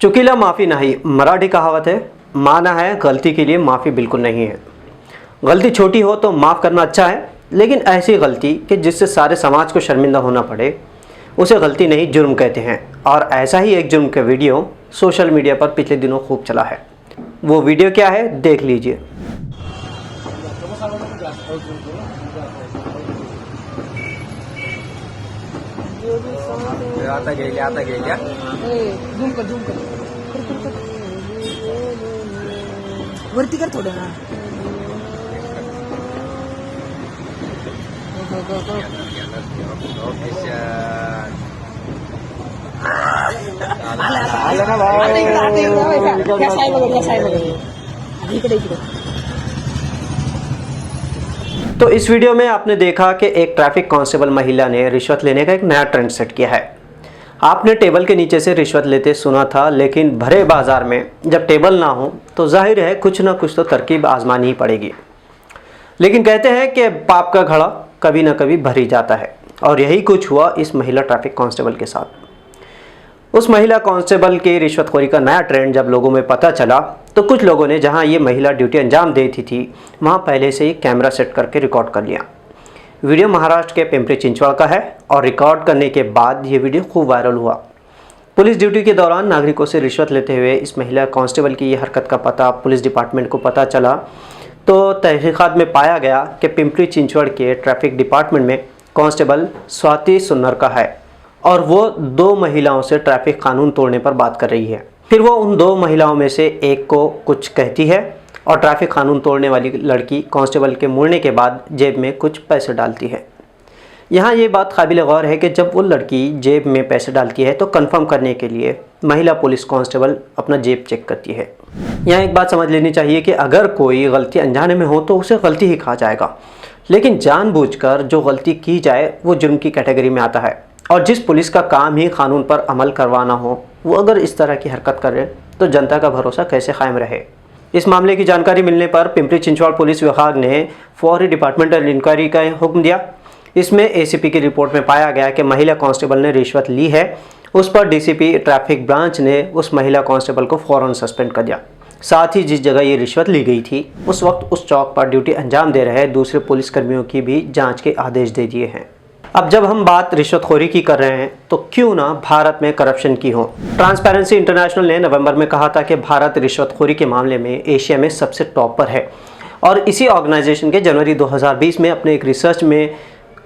चुकीला माफ़ी नहीं, मराठी कहावत है। माना है गलती के लिए माफ़ी बिल्कुल नहीं है। गलती छोटी हो तो माफ़ करना अच्छा है, लेकिन ऐसी गलती कि जिससे सारे समाज को शर्मिंदा होना पड़े, उसे गलती नहीं जुर्म कहते हैं। और ऐसा ही एक जुर्म का वीडियो सोशल मीडिया पर पिछले दिनों खूब चला है। वो वीडियो क्या है, देख लीजिए। आता गेल्या झूम कर वरती कर थोडं ना. आलं ना भाऊ. इकडे तो इस वीडियो में आपने देखा कि एक ट्रैफिक कांस्टेबल महिला ने रिश्वत लेने का एक नया ट्रेंड सेट किया है। आपने टेबल के नीचे से रिश्वत लेते सुना था, लेकिन भरे बाजार में जब टेबल ना हो तो जाहिर है कुछ ना कुछ तो तरकीब आजमानी ही पड़ेगी। लेकिन कहते हैं कि पाप का घड़ा कभी ना कभी भर ही जाता है, और यही कुछ हुआ इस महिला ट्रैफिक कांस्टेबल के साथ। उस महिला कांस्टेबल की रिश्वतखोरी का नया ट्रेंड जब लोगों में पता चला, तो कुछ लोगों ने जहां ये महिला ड्यूटी अंजाम देती थी वहां पहले से ही कैमरा सेट करके रिकॉर्ड कर लिया। वीडियो महाराष्ट्र के पिंपरी चिंचवड़ का है, और रिकॉर्ड करने के बाद ये वीडियो खूब वायरल हुआ। पुलिस ड्यूटी के दौरान नागरिकों से रिश्वत लेते हुए इस महिला कांस्टेबल की ये हरकत का पता पुलिस डिपार्टमेंट को पता चला, तो तहकीकात में पाया गया कि पिंपरी चिंचवड़ के ट्रैफिक डिपार्टमेंट में कांस्टेबल स्वाति सुन्नर का है, और वो 2 महिलाओं से ट्रैफिक कानून तोड़ने पर बात कर रही है। फिर वो उन 2 महिलाओं में से एक को कुछ कहती है, और ट्रैफिक कानून तोड़ने वाली लड़की कांस्टेबल के मुड़ने के बाद जेब में कुछ पैसे डालती है। यहाँ ये बात काबिल गौर है कि जब वो लड़की जेब में पैसे डालती है तो कंफर्म करने के लिए महिला पुलिस कांस्टेबल अपना जेब चेक करती है। यहाँ एक बात समझ लेनी चाहिए कि अगर कोई गलती अनजाने में हो तो उसे गलती ही कहा जाएगा, लेकिन जानबूझकर जो गलती की जाए वो जुर्म की कैटेगरी में आता है। और जिस पुलिस का काम ही कानून पर अमल करवाना हो, वो अगर इस तरह की हरकत करे तो जनता का भरोसा कैसे कायम रहे। इस मामले की जानकारी मिलने पर पिंपरी चिंचवड़ पुलिस विभाग ने फौरी डिपार्टमेंटल इंक्वायरी का हुक्म दिया। इसमें एसीपी की रिपोर्ट में पाया गया कि महिला कांस्टेबल ने रिश्वत ली है। उस पर डीसीपी ट्रैफिक ब्रांच ने उस महिला कांस्टेबल को फौरन सस्पेंड कर दिया। साथ ही जिस जगह ये रिश्वत ली गई थी उस वक्त उस चौक पर ड्यूटी अंजाम दे रहे दूसरे पुलिसकर्मियों की भी जाँच के आदेश दे दिए हैं। अब जब हम बात रिश्वतखोरी की कर रहे हैं तो क्यों ना भारत में करप्शन की हो। ट्रांसपेरेंसी इंटरनेशनल ने नवंबर में कहा था कि भारत रिश्वतखोरी के मामले में एशिया में सबसे टॉप पर है, और इसी ऑर्गेनाइजेशन के जनवरी 2020 में अपने एक रिसर्च में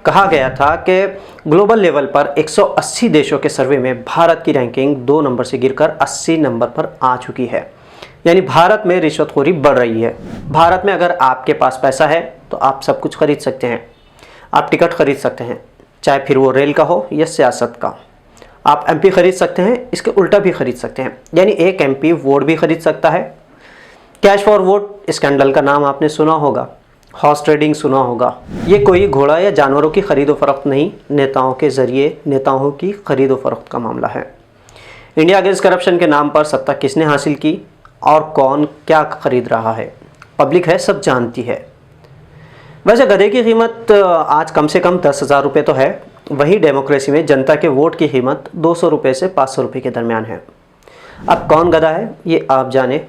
कहा गया था कि ग्लोबल लेवल पर 180 देशों के सर्वे में भारत की रैंकिंग 2 नंबर से गिरकर 80 नंबर पर आ चुकी है। यानी भारत में रिश्वतखोरी बढ़ रही है। भारत में अगर आपके पास पैसा है तो आप सब कुछ खरीद सकते हैं। आप टिकट खरीद सकते हैं, चाहे फिर वो रेल का हो या सियासत का। आप एमपी खरीद सकते हैं, इसके उल्टा भी खरीद सकते हैं। यानी एक एमपी वोट भी खरीद सकता है। कैश फॉर वोट स्कैंडल का नाम आपने सुना होगा, हॉर्स ट्रेडिंग सुना होगा। ये कोई घोड़ा या जानवरों की खरीदो फरोख्त नहीं, नेताओं के जरिए नेताओं की खरीदो फरोख्त का मामला है। इंडिया अगेंस्ट करप्शन के नाम पर सत्ता किसने हासिल की और कौन क्या खरीद रहा है, पब्लिक है, सब जानती है। वैसे गधे की कीमत आज कम से कम 10,000 रुपये तो है, वहीं डेमोक्रेसी में जनता के वोट की कीमत 200 रुपये से 500 रुपये के दरमियान है। अब कौन गधा है ये आप जाने।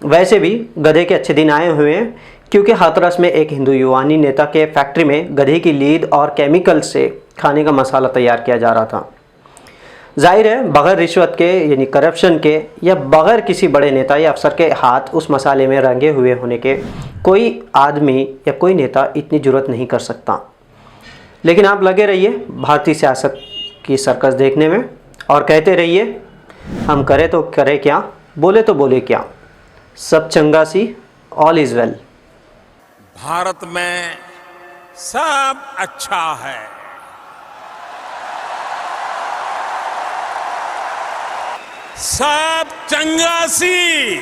वैसे भी गधे के अच्छे दिन आए हुए हैं, क्योंकि हाथरस में एक हिंदू युवानी नेता के फैक्ट्री में गधे की लीद और केमिकल से खाने का मसाला तैयार किया जा रहा था। जाहिर है बग़ैर रिश्वत के यानी करप्शन के या बग़ैर किसी बड़े नेता या अफसर के हाथ उस मसाले में रंगे हुए होने के कोई आदमी या कोई नेता इतनी जुर्रत नहीं कर सकता। लेकिन आप लगे रहिए भारतीय सियासत की सर्कस देखने में, और कहते रहिए हम करें तो करें क्या, बोले तो बोले क्या, सब चंगा सी, ऑल इज़ वेल। भारत में सब अच्छा है, सब चंगा सी।